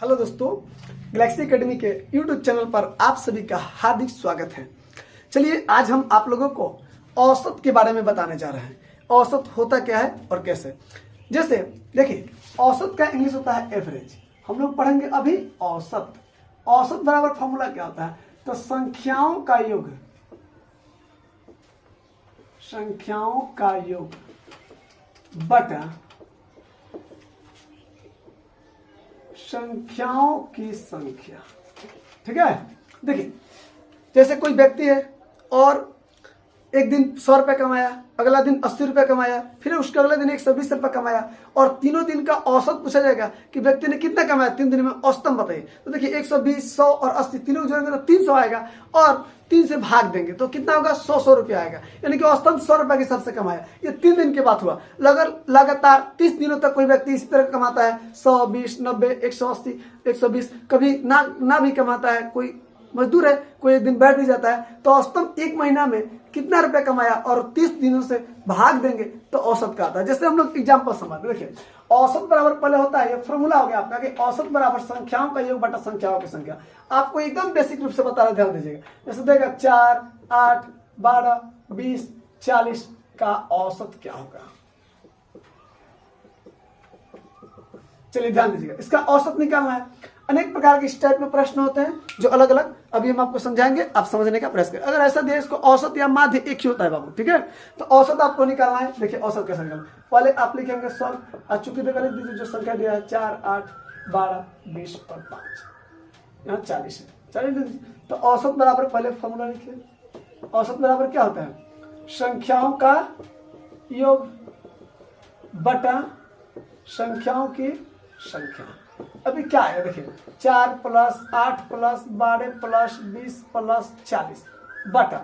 Hello दोस्तों, Galaxy academy के YouTube channel पर आप सभी का हार्दिक स्वागत है। चलिए आज हम आप लोगों को औसत के बारे में बताने जा रहे हैं। औसत होता क्या है और कैसे। जैसे देखिए, औसत का इंग्लिश होता है एवरेज। हम लोग पढ़ेंगे अभी औसत। औसत बराबर फॉर्मूला क्या होता है, तो संख्याओं का योग, संख्याओं का योग बटा संख्याओं की संख्या। ठीक है। देखिए, जैसे कोई व्यक्ति है और एक दिन 100 रुपये कमाया, अगला दिन 80 रुपये कमाया, फिर उसके अगले दिन 120 रुपये कमाया, और तीनों दिन का औसत पूछा जाएगा कि व्यक्ति ने कितना कमाया 3 दिन में, औसतम बताइए। तो देखिए 120, 100 और 80 तीनों जोड़ेंगे तो 300 आएगा, और 3 से भाग देंगे तो कितना होगा, 100 रुपया आएगा। यानी कि औसतम 100 रुपये के हिसाब से कमाया। ये 3 दिन की बात हुआ। लगातार 30 दिनों तक कोई व्यक्ति इसी तरह कमाता है, 100, 20, 90, 180, 120, कभी ना भी कमाता है। कोई मजदूर है, कोई एक दिन बैठ भी जाता है, तो औसतम एक महीना में कितना रुपया कमाया और 30 दिनों से भाग देंगे तो औसत का आता है। जैसे हम लोग एग्जाम्पल समझते, देखिए औसत बराबर पहले होता है, ये फॉर्मूला हो गया आपका कि औसत बराबर संख्याओं का योग बटा संख्याओं की संख्या। आपको एकदम बेसिक रूप से बता रहे, ध्यान दीजिएगा। जैसे देगा 4, 8, 12, 20, 40 का औसत क्या होगा। चलिए ध्यान दीजिएगा, इसका औसत निकालना है। अनेक प्रकार के इस टाइप में प्रश्न होते हैं जो अलग अलग, अभी हम आपको समझाएंगे, आप समझने का प्रयास करें। अगर ऐसा दिया इसको औसत या माध्य एक ही होता है बाबू, ठीक है। तो औसत आपको निकालना है। देखिए औसत कैसे निकालना, पहले आप लिखेंगे 100, चूंकि लिख दीजिए जो संख्या दिया है 4, 8, 12, 20 और 5, यहाँ 40 है, 40 लिख दीजिए। तो औसत बराबर पहले फॉर्मूला लिखिए। औसत बराबर क्या होता है, संख्याओं का योग बटा संख्याओं की संख्या। अभी क्या है, देखिए 4 प्लस 8 प्लस 12 प्लस 20 प्लस 40 बटा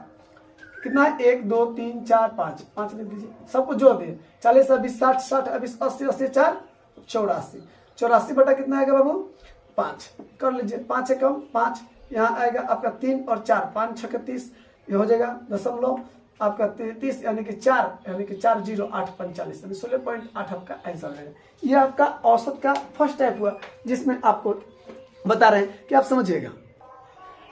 कितना है, 1, 2, 3, 4, 5, 5 लिख दीजिए। सबको जोड़ दिए, 40, 20, 60, 60, 20, 80, 80, 4, 84, 84 बटा कितना आएगा बाबू, 5 कर लीजिए। 5 से कम 5, यहाँ आएगा आपका 3 और 4, 5 6 के 30, ये हो जाएगा दशमलव आपका 33, यानी कि 4, यानी कि 4, 0, 8, 45, यानी 16.8 आपका आंसर है। ये आपका औसत का फर्स्ट टाइप हुआ, जिसमें आपको बता रहे हैं कि आप समझिएगा।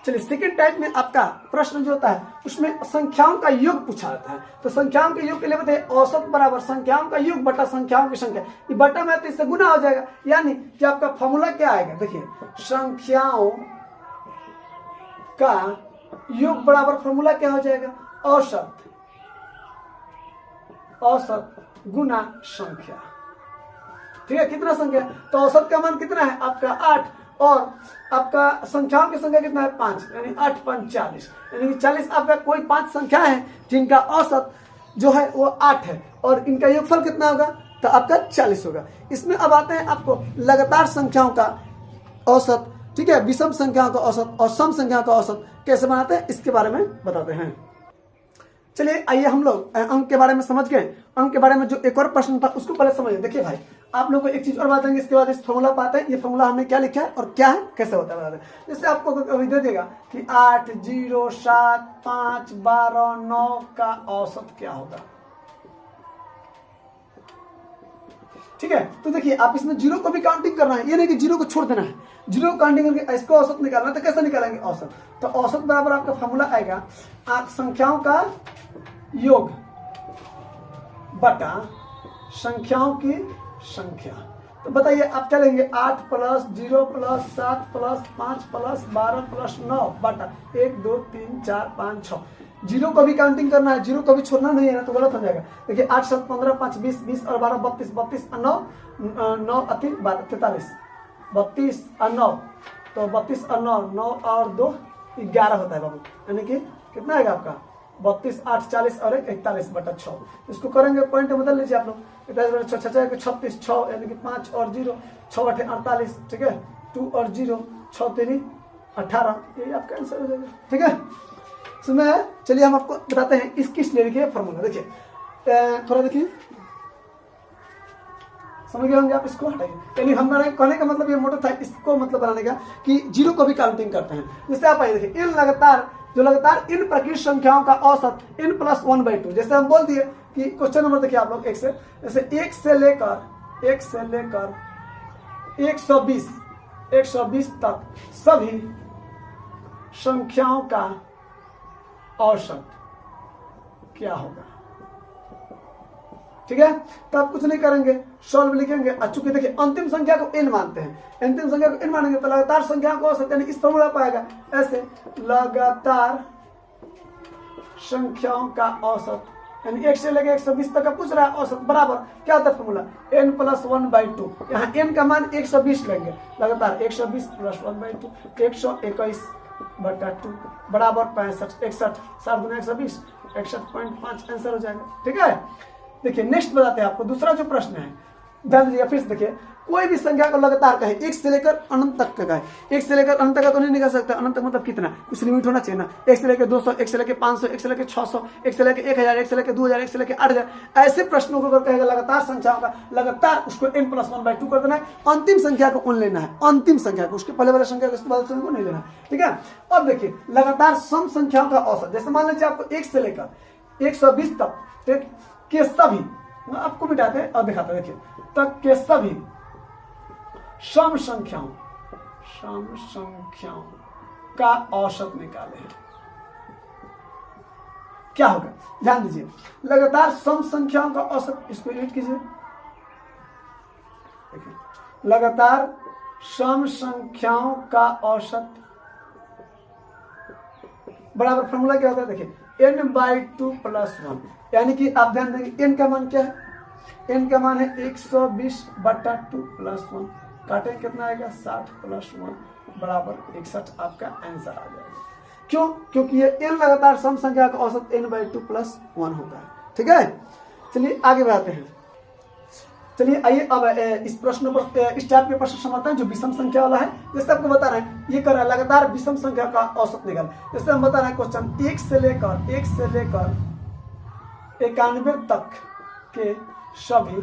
चलिए सेकंड टाइप में आपका प्रश्न जो होता है उसमें संख्याओं का योग पूछा जाता है। तो संख्याओं के योग के लिए बताइए, औसत बराबर संख्याओं का योग बटा संख्याओं की संख्या। ये बटा में तो इससे गुना हो जाएगा, यानी कि आपका फॉर्मूला क्या आएगा, देखिए संख्याओं का योग बराबर फॉर्मूला क्या हो जाएगा, औसत, औसत गुना संख्या। ठीक है, कितना संख्या, तो औसत का मान कितना है आपका 8, और आपका संख्याओं की संख्या कितना है 5, यानी 8 5 40, यानी कि 40 आपका कोई 5 संख्या है जिनका औसत जो है वो 8 है, और इनका योगफल कितना होगा, तो आपका 40 होगा। इसमें अब आते हैं आपको लगातार संख्याओं का औसत, ठीक है, विषम संख्याओं का औसत और सम संख्याओं का औसत कैसे बनाते हैं इसके बारे में बताते हैं। चलिए आइए हम लोग अंक के बारे में समझ गए। अंक के बारे में जो एक और प्रश्न था उसको पहले समझिए। देखिए भाई, आप लोगों को एक चीज और बताएंगे, इसके बाद इस फॉर्मूला पाते हैं। ये फॉर्मूला हमने क्या लिखा है और क्या है, कैसे होता है बता दें। जैसे आपको अभी दे देगा कि 8, 0, 7, 5, 12, 9 का औसत क्या होगा। ठीक है, तो देखिए आप इसमें 0 को भी काउंटिंग करना है, ये नहीं कि 0 को छोड़ देना है। 0 को काउंटिंग करके इसको औसत निकालना है, तो कैसे निकालेंगे औसत, तो औसत बराबर आपका फॉर्मूला आएगा संख्याओं का योग बटा संख्याओं की संख्या। तो बताइए आप क्या लेंगे, 8 plus 0 plus 7 plus 5 plus 12 plus 9 बटा 1, 2, 3, 4, 5, 6। 0 को भी काउंटिंग करना है, 0 को भी छोड़ना नहीं है ना, तो गलत हो जाएगा। देखिए 8, 7, 15, 5, 20, 20 और 12, 32, 32 और 9, 9 अति 43, 32 और 9, तो 32 और 9, 9 और 2 11 होता है बाबू, यानी कि कितना आएगा आपका 32, 8, 40 और 1 41 बटा 6। इसको करेंगे पॉइंट बदल लीजिए आप लोग, 36, 6 यानी कि 5 और 0, 6 बटे 48, ठीक है, 2 और 0, 6 3 18, यही आपका आंसर हो जाएगा। ठीक है, इसमें चलिए हम आपको बताते हैं इसकी लिखिए फॉर्मूला। देखिए थोड़ा देखिए, समझ गए होंगे आप, इसको हटाइए। यानी हमारे कहने का मतलब ये मोटा था, इसको मतलब बनाने का कि 0 को भी काउंटिंग करते हैं। जैसे आप आइए देखिए, इन लगातार इन प्रकृत संख्याओं का औसत n + 1/2। जैसे हम बोल दिए कि क्वेश्चन नंबर देखिए आप लोग 1 से, जैसे 1 से लेकर 120 120 तक सभी संख्याओं का औसत क्या होगा। ठीक है, तो आप कुछ नहीं करेंगे, सॉल्व लिखेंगे। चूंकि देखिए अंतिम संख्या को n मानते हैं, अंतिम संख्या को n मानेंगे तो लगातार संख्याओं का औसत यानी इस फॉर्मूला पाएगा ऐसे, लगातार संख्याओं का औसत यानी 1 से लेकर 120 तक का पूछ रहा है औसत बराबर क्या होता है फॉर्मूला n + 1/2। यहाँ n का मान 120 लेंगे, लगातार 120 + 1/2 121/2 बराबर 65 61 7 × 120 61.5 आंसर हो जाएगा। ठीक है, देखिए नेक्स्ट बताते हैं आपको दूसरा जो प्रश्न है, ध्यान दीजिएगा फिर से देखिए। कोई भी संख्या को लगातार कहे 1 से लेकर अनंत तक का कहे, 1 से लेकर अनंत तक का तो नहीं निकल सकता, अनंत तक मतलब कितना, कुछ लिमिट होना चाहिए ना। 1 से लेकर 200, 1 से लेकर 500, 1 से लेकर 600, 1 से लेकर 1000, 1 से लेकर 2000, 1 से लेकर 8000, ऐसे प्रश्नों को अगर कहेगा लगातार संख्याओं का, लगातार उसको n + 1/2 कर देना है, अंतिम संख्या को उन लेना है, अंतिम संख्या को, उसके पहले वाले संख्या को उसके बाद संख्या को नहीं लेना। ठीक है, अब देखिए लगातार सम संख्याओं का औसत, जैसे मान लीजिए आपको 1 से लेकर 120 तक के सभी, आपको मिटाते हैं और दिखाते हैं, देखिए तक के सभी सम संख्याओं का औसत निकाले हैं, क्या होगा। ध्यान दीजिए, लगातार सम संख्याओं का औसत, इसको यूज कीजिए, देखिए लगातार सम संख्याओं का औसत बराबर फॉर्मूला क्या होता है, देखिए n/2 + 1, यानी कि आप ध्यान देंगे n का मान क्या है, n का मान है 120/2 + 1, काटें कितना आएगा 60 + 1 बराबर 61, आपका आंसर आ जाएगा। क्यों, क्योंकि ये n लगातार सम संख्या का औसत n/2 + 1 होता है। ठीक है, चलिए आगे बढ़ाते हैं। चलिए आइए अब इस प्रश्न पर इस टाइप के प्रश्न समझते हैं जो विषम संख्या वाला है। जैसे आपको बता रहे हैं, ये कर रहा है लगातार विषम संख्या का औसत निकाल। जैसे हम बता रहे हैं क्वेश्चन 1 से लेकर 91 तक के सभी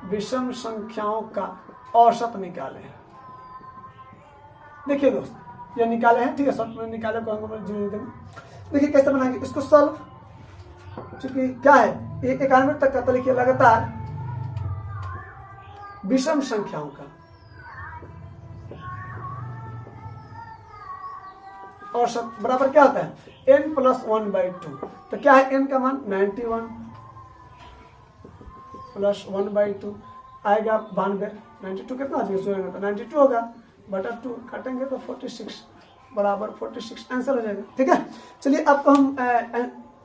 विषम संख्याओं का औसत निकाले। देखिए दोस्त, ये निकाले हैं, ठीक है, शॉर्ट में निकाले को देखिए कैसे बनाएंगे इसको सॉल्व। चूंकि क्या है 91 तक का, तो लिखिए लगातार विषम संख्याओं का औसत बराबर क्या होता है n + 1/2। तो क्या है n का मान 91 + 1/2 आएगा 92, 92 कितना आ जाएगा, तो 92 होगा बटा 2 काटेंगे तो 46 बराबर 46 आंसर हो जाएगा। ठीक है, चलिए आपको हम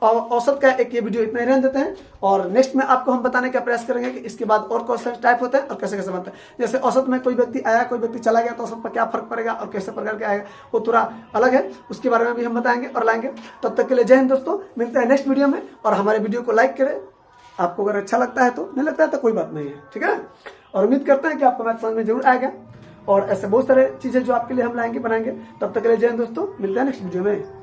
औसत का एक ये वीडियो इतना ही रहने देते हैं, और नेक्स्ट में आपको हम बताने का प्रयास करेंगे कि इसके बाद और क्वेश्चन टाइप होते हैं और कैसे कैसे बनते हैं। जैसे औसत में कोई व्यक्ति आया, कोई व्यक्ति चला गया, तो औसत पर क्या फर्क पड़ेगा और कैसे प्रकार के आएगा, वो थोड़ा अलग है, उसके बारे में भी हम बताएंगे और लाएंगे। तब तक के लिए जय हिंद दोस्तों, मिलते हैं नेक्स्ट वीडियो में। और हमारे वीडियो को लाइक करें, आपको अगर अच्छा लगता है तो, नहीं लगता है तो कोई बात नहीं है। ठीक है, और उम्मीद करते हैं कि आपको मैथ समझ में जरूर आएगा, और ऐसे बहुत सारे चीजें जो आपके लिए हम लाएंगे बनाएंगे। तब तक के लिए जय हिंद दोस्तों, मिलते हैं नेक्स्ट वीडियो में।